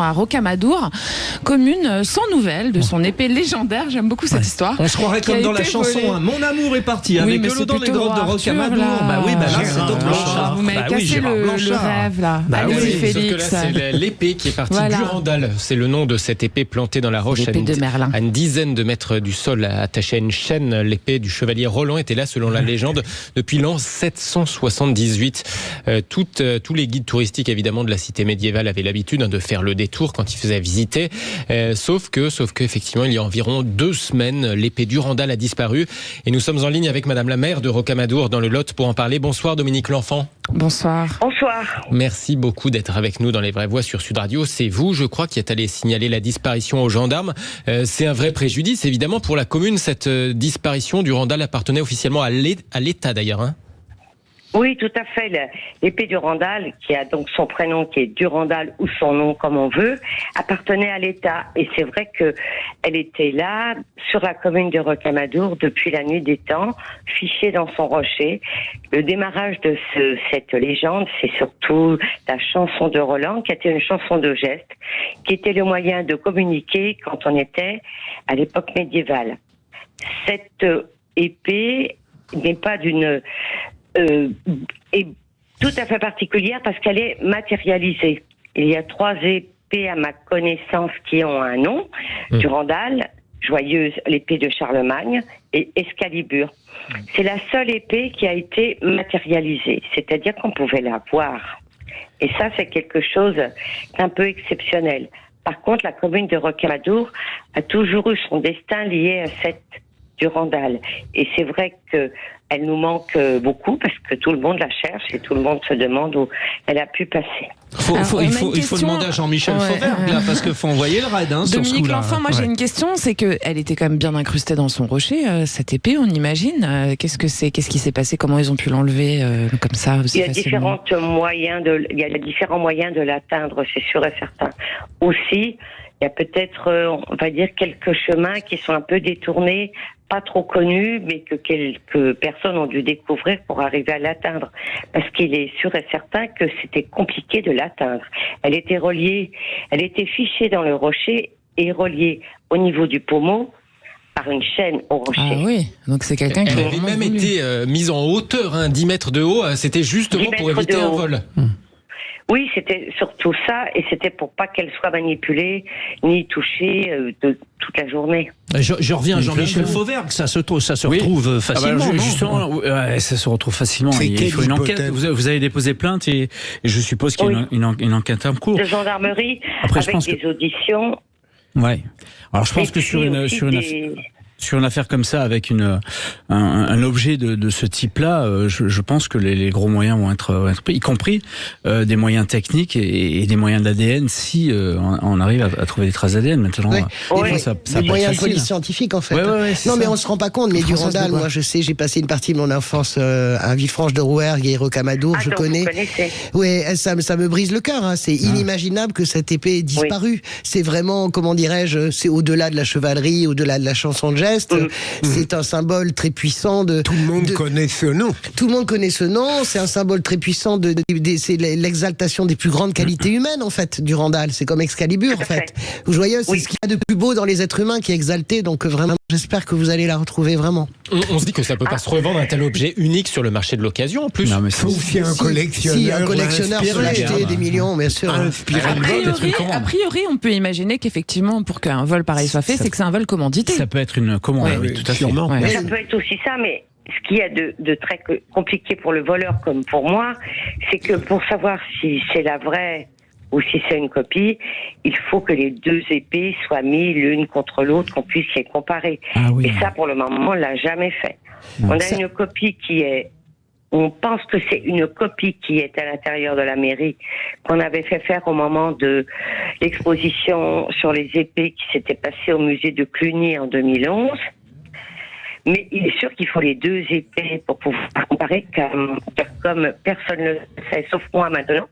à Rocamadour, commune sans nouvelles de son épée légendaire. J'aime beaucoup cette histoire. On se croirait comme dans la chanson, Mon amour est parti, avec de l'eau dans les grottes de Rocamadour. Là, c'est Doc Blanchard. Vous m'avez cassé le rêve là. Allez-y, Félix. Sauf que là, c'est l'épée qui est partie. Durandal, c'est le nom de cette épée plantée dans la roche à une dizaine de mètres du sol, attachée à une chaîne. L'épée du chevalier Roland était là, selon la légende, depuis l'an 778. Tous les guides touristiques, évidemment, de la cité médiévale avaient l'habitude de faire le détour quand ils faisaient visiter. Sauf que, effectivement, il y a environ 2 semaines, l'épée Durandal a disparu. Et nous sommes en ligne avec Madame la maire de Rocamadour, dans le Lot, pour en parler. Bonsoir, Dominique L'Enfant. Bonsoir. Bonsoir. Merci beaucoup d'être avec nous dans Les Vraies Voix sur Sud Radio. C'est vous, je crois, qui êtes allé signaler la disparition aux gendarmes. C'est un vrai préjudice, évidemment, pour la commune. Cette disparition, Durandal appartenait officiellement à l'État, d'ailleurs, hein. Oui, tout à fait. L'épée Durandal, qui a donc son prénom qui est Durandal ou son nom comme on veut, appartenait à l'État. Et c'est vrai que elle était là, sur la commune de Rocamadour, depuis la nuit des temps, fichée dans son rocher. Le démarrage de cette légende, c'est surtout la chanson de Roland, qui était une chanson de geste, qui était le moyen de communiquer quand on était à l'époque médiévale. Cette épée n'est pas est tout à fait particulière parce qu'elle est matérialisée. Il y a 3 épées à ma connaissance qui ont un nom, Durandal, Joyeuse, l'épée de Charlemagne et Excalibur. C'est la seule épée qui a été matérialisée, c'est-à-dire qu'on pouvait la voir. Et ça, c'est quelque chose d'un peu exceptionnel. Par contre, la commune de Rocamadour a toujours eu son destin lié à cette Durandal. Et c'est vrai qu'elle nous manque beaucoup parce que tout le monde la cherche et tout le monde se demande où elle a pu passer. Il faut demander à Jean-Michel Fauvergue, là, parce qu'il faut envoyer le raid sur ce coup-là. Dominique L'Enfant, moi j'ai une question, c'est qu'elle était quand même bien incrustée dans son rocher, cette épée, on imagine. Qu'est-ce qui s'est passé? Comment ils ont pu l'enlever comme ça aussi facilement? Il y a différents moyens de l'atteindre, c'est sûr et certain. Aussi, il y a peut-être, on va dire, quelques chemins qui sont un peu détournés, pas trop connus, mais que quelques personnes ont dû découvrir pour arriver à l'atteindre. Parce qu'il est sûr et certain que c'était compliqué de l'atteindre. Elle était fichée dans le rocher et reliée au niveau du pommeau par une chaîne au rocher. Ah oui, donc c'est quelqu'un qui avait même été mise en hauteur, 10 mètres de haut. C'était justement pour éviter un vol. Oui, c'était surtout ça, et c'était pour pas qu'elle soit manipulée ni touchée toute la journée. Je reviens à Jean-Michel Fauvergue, ça se retrouve facilement. Justement, ça se retrouve facilement. Il faut une enquête. Vous avez déposé plainte et je suppose qu'il y a une enquête en cours. De gendarmerie, après, avec des auditions. Ouais. Alors je pense que sur une affaire comme ça, avec un objet de ce type-là, je pense que les gros moyens vont être pris, y compris des moyens techniques et des moyens d'ADN, si on arrive à trouver des traces d'ADN maintenant. Des moyens de police scientifique, en fait. Mais on se rend pas compte. Mais Durandal, moi je sais, j'ai passé une partie de mon enfance à Villefranche-de-Rouergue et Rocamadour, je connais. Oui, ça me brise le cœur. C'est inimaginable que cette épée ait disparu. C'est vraiment, comment dirais-je, c'est au-delà de la chevalerie, au-delà de la chanson de geste. C'est un symbole très puissant Tout le monde connaît ce nom. Tout le monde connaît ce nom. C'est un symbole très puissant c'est l'exaltation des plus grandes qualités humaines, en fait, Durandal. C'est comme Excalibur, en fait. Joyeuse, c'est ce qu'il y a de plus beau dans les êtres humains qui est exalté. Donc vraiment, j'espère que vous allez la retrouver vraiment. On se dit que ça peut pas se revendre un tel objet unique sur le marché de l'occasion, en plus. Sauf si un collectionneur. Si un collectionneur peut l'acheter des millions, bien sûr. A priori, on peut imaginer qu'effectivement, pour qu'un vol pareil soit fait, c'est que c'est un vol commandité. Ça peut être une commande, oui, tout à fait. Ouais. Ça peut être aussi ça, mais ce qu'il y a de très compliqué pour le voleur comme pour moi, c'est que pour savoir si c'est la vraie ou si c'est une copie, il faut que les 2 épées soient mises l'une contre l'autre, qu'on puisse les comparer. Et ça, pour le moment, on l'a jamais fait. On a une copie on pense que c'est une copie qui est à l'intérieur de la mairie, qu'on avait fait faire au moment de l'exposition sur les épées qui s'était passée au musée de Cluny en 2011. Mais il est sûr qu'il faut les 2 épées pour pouvoir comparer, comme personne ne le sait, sauf moi maintenant.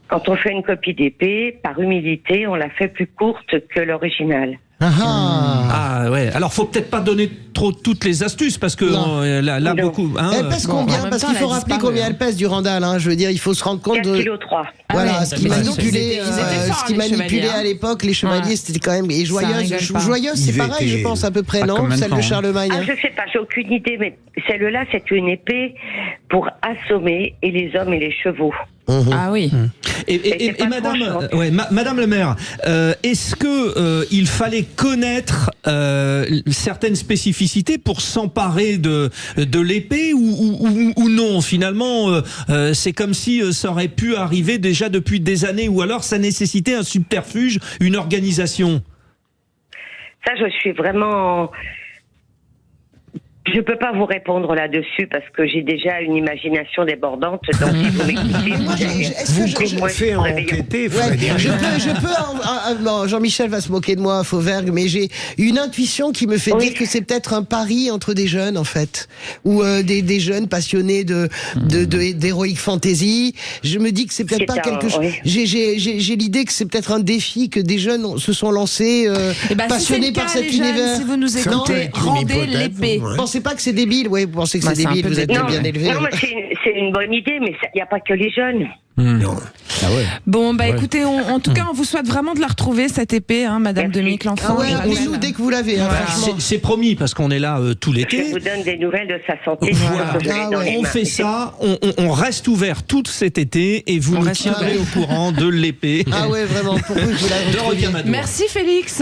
Quand on fait une copie d'épée, par humilité, on la fait plus courte que l'original. Ah ouais. Alors faut peut-être pas donner trop toutes les astuces parce que là beaucoup. Hein, elle pèse combien? Parce qu'il faut rappeler combien elle pèse du Randall. Hein. Je veux dire, il faut se rendre compte de. 4,3 kg. Voilà, ce qui manipulait à l'époque les chevaliers, c'était quand même. Et Joyeuse, c'est pareil, je pense à peu près, non? Celle de Charlemagne. Je sais pas, j'ai aucune idée, mais celle-là, c'est une épée pour assommer et les hommes et les chevaux. Ah oui. Et Madame le maire, est-ce que il fallait connaître certaines spécificités pour s'emparer de l'épée ou non? Finalement, c'est comme si ça aurait pu arriver déjà depuis des années, ou alors ça nécessitait un subterfuge, une organisation. Ça, je suis vraiment. Je peux pas vous répondre là-dessus parce que j'ai déjà une imagination débordante. Donc, si vous m'écoutez, vous fait enquêter, Jean-Michel va se moquer de moi, Fauvergue, mais j'ai une intuition qui me fait dire que c'est peut-être un pari entre des jeunes, en fait, ou des jeunes passionnés d'heroic fantasy. Je me dis que c'est peut-être pas quelque chose. J'ai l'idée que c'est peut-être un défi que des jeunes se sont lancés, passionnés par cet univers. Si vous nous écoutez, rendez l'épée. Vous pensez pas que c'est débile? Oui, vous pensez que c'est débile, vous êtes bien élevé. Non, c'est une bonne idée, mais il n'y a pas que les jeunes. Non. Ah ouais. Bon, écoutez, en tout cas, on vous souhaite vraiment de la retrouver, cette épée, hein, Madame de Miquelefranc. Appelez-nous dès que vous l'avez. C'est promis, parce qu'on est là tout l'été. Je vous donne des nouvelles de sa santé. Voilà. On fait ça, on reste ouvert tout cet été et vous nous tiendrez au courant de l'épée. Ah ouais, vraiment, pour vous, je vous la retrouve. Merci Félix.